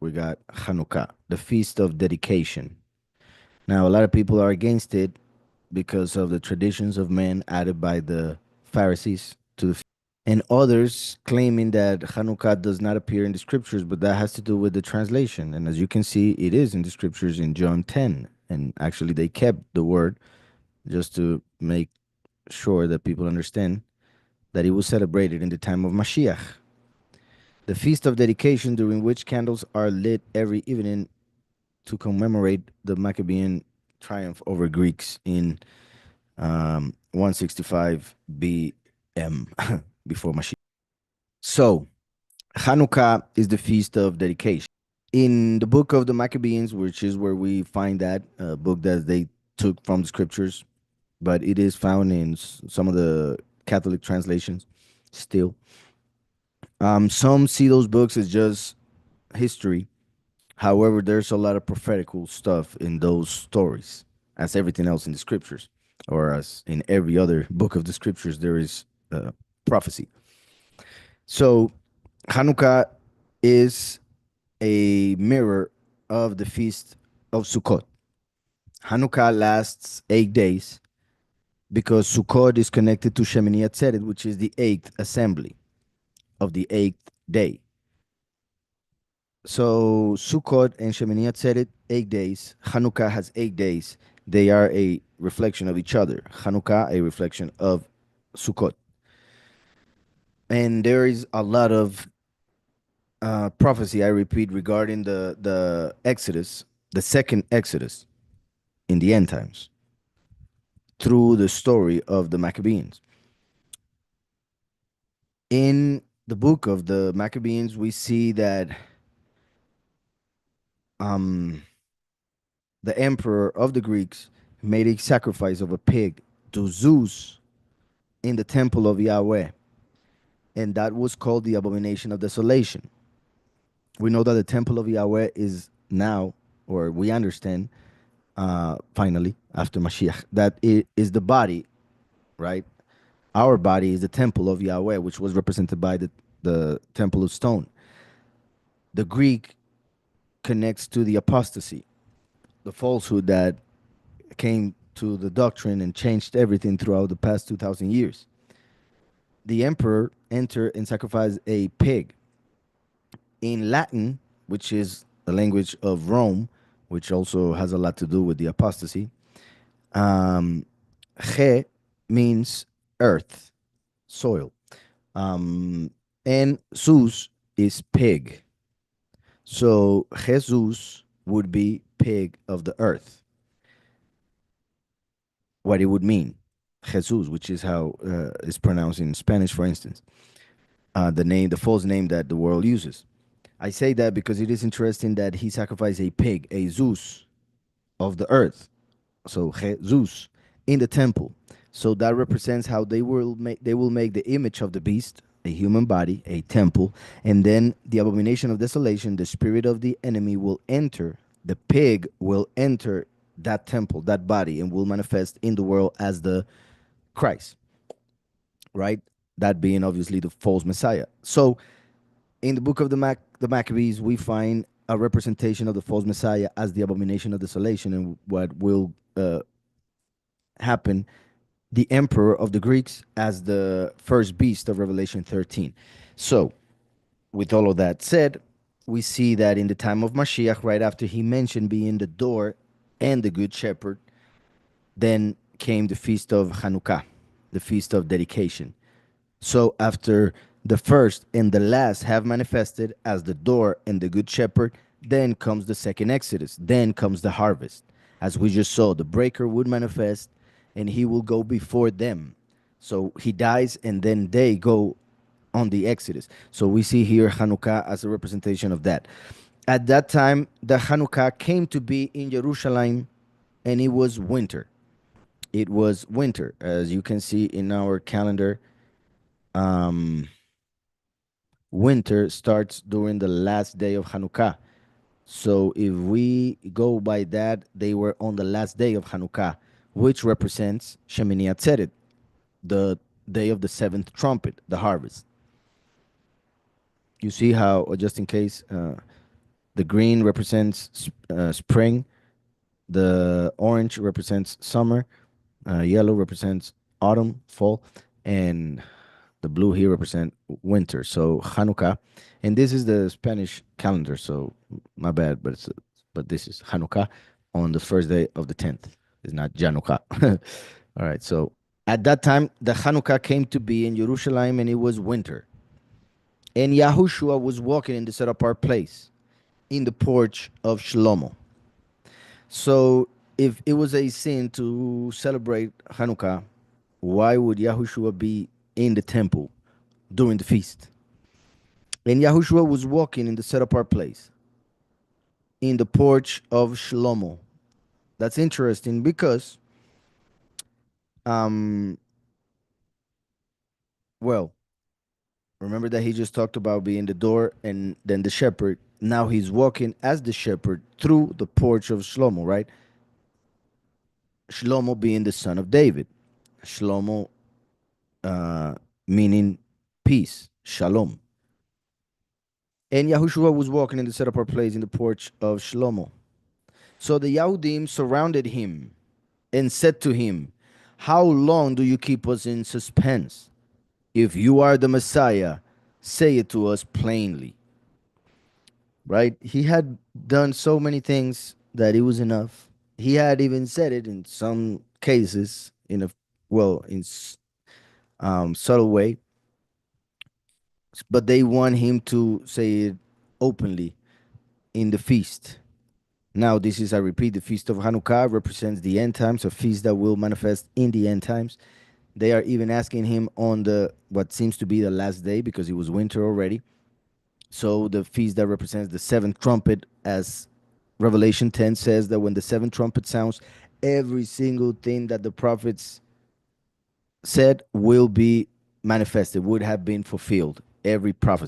we got Hanukah, the feast of dedication. Now, a lot of people are against it because of the traditions of men added by the Pharisees to the feast. And others claiming that Hanukkah does not appear in the scriptures, but that has to do with the translation. And as you can see, it is in the scriptures in John 10. And actually, they kept the word just to make sure that people understand that it was celebrated in the time of Mashiach. The feast of dedication, during which candles are lit every evening to commemorate the Maccabean triumph over Greeks in 165 BM before Mashiach. So, Hanukkah is the feast of dedication. In the book of the Maccabees, which is where we find that book that they took from the scriptures, but it is found in some of the Catholic translations still. Some see those books as just history. However, there's a lot of prophetical stuff in those stories, as everything else in the scriptures, or as in every other book of the scriptures, there is prophecy. So, Hanukkah is a mirror of the feast of Sukkot. Hanukkah lasts 8 days because Sukkot is connected to Shemini Atzeret, which is the eighth assembly of the eighth day. So Sukkot and Shemini Atzeret, 8 days. Hanukkah has 8 days. They are a reflection of each other. Hanukkah, a reflection of Sukkot. And there is a lot of prophecy, I repeat, regarding the Exodus, the second Exodus in the end times, through the story of the Maccabees. In the book of the Maccabees, we see that um, the emperor of the Greeks made a sacrifice of a pig to Zeus in the temple of Yahweh, and that was called the abomination of desolation. We know that the temple of Yahweh is now, or we understand, finally, after Mashiach, that it is the body, right? Our body is the temple of Yahweh, which was represented by the temple of stone. The Greek connects to the apostasy, the falsehood that came to the doctrine and changed everything throughout the past 2,000 years. The emperor entered and sacrificed a pig. In Latin, which is the language of Rome, which also has a lot to do with the apostasy, He means earth, soil. And Zeus is pig. So Jesus would be pig of the earth. What it would mean, Jesus, which is how it's pronounced in Spanish, for instance, the false name that the world uses. I say that because it is interesting that he sacrificed a pig, a Zeus of the earth, so Jesus in the temple. So that represents how they will make the image of the beast, a human body, a temple, and then the abomination of desolation, the spirit of the enemy will enter. The pig will enter that temple, that body, and will manifest in the world as the Christ, right? That being obviously the false Messiah. So in the book of the Maccabees, we find a representation of the false Messiah as the abomination of desolation, and what will happen, the emperor of the Greeks as the first beast of Revelation 13. So, with all of that said, we see that in the time of Mashiach, right after he mentioned being the door and the good shepherd, then came the feast of Hanukkah, the feast of dedication. So after the first and the last have manifested as the door and the good shepherd, then comes the second Exodus, then comes the harvest. As we just saw, the breaker would manifest and he will go before them. So he dies and then they go on the Exodus. So we see here Hanukkah as a representation of that. At that time, the Hanukkah came to be in Jerusalem and it was winter. It was winter, as you can see in our calendar. Um, Winter starts during the last day of Hanukkah. So if we go by that, they were on the last day of Hanukkah, which represents Shemini Atzeret, the day of the seventh trumpet, the harvest. You see how, just in case The green represents spring. The orange represents summer. Yellow represents autumn, fall, and the blue here represent winter. So Hanukkah, and this is the Spanish calendar. So my bad, but this is Hanukkah on the first day of the 10th. It's not Janukkah. All right. So at that time, the Hanukkah came to be in Jerusalem, and it was winter. And Yahushua was walking in the set apart place in the porch of Shlomo. So if it was a sin to celebrate Hanukkah, why would Yahushua be in the temple during the feast? And Yahushua was walking in the set apart place in the porch of Shlomo. That's interesting because, um, well, remember that he just talked about being the door and then the shepherd. Now he's walking as the shepherd through the porch of Shlomo, right? Shlomo being the son of David. Shlomo uh, meaning peace, shalom. And Yahushua was walking in the set apart place in the porch of Shlomo. So the Yahudim surrounded him and said to him, "How long do you keep us in suspense? If you are the Messiah, say it to us plainly." Right? He had done so many things that it was enough. He had even said it in some cases in a subtle way, but they want him to say it openly in the feast. Now, this is, I repeat, the Feast of Hanukkah represents the end times, a feast that will manifest in the end times. They are even asking him on the what seems to be the last day because it was winter already. So the feast that represents the seventh trumpet, as Revelation 10 says, that when the seventh trumpet sounds, every single thing that the prophets said will be manifested, would have been fulfilled. Every prophecy.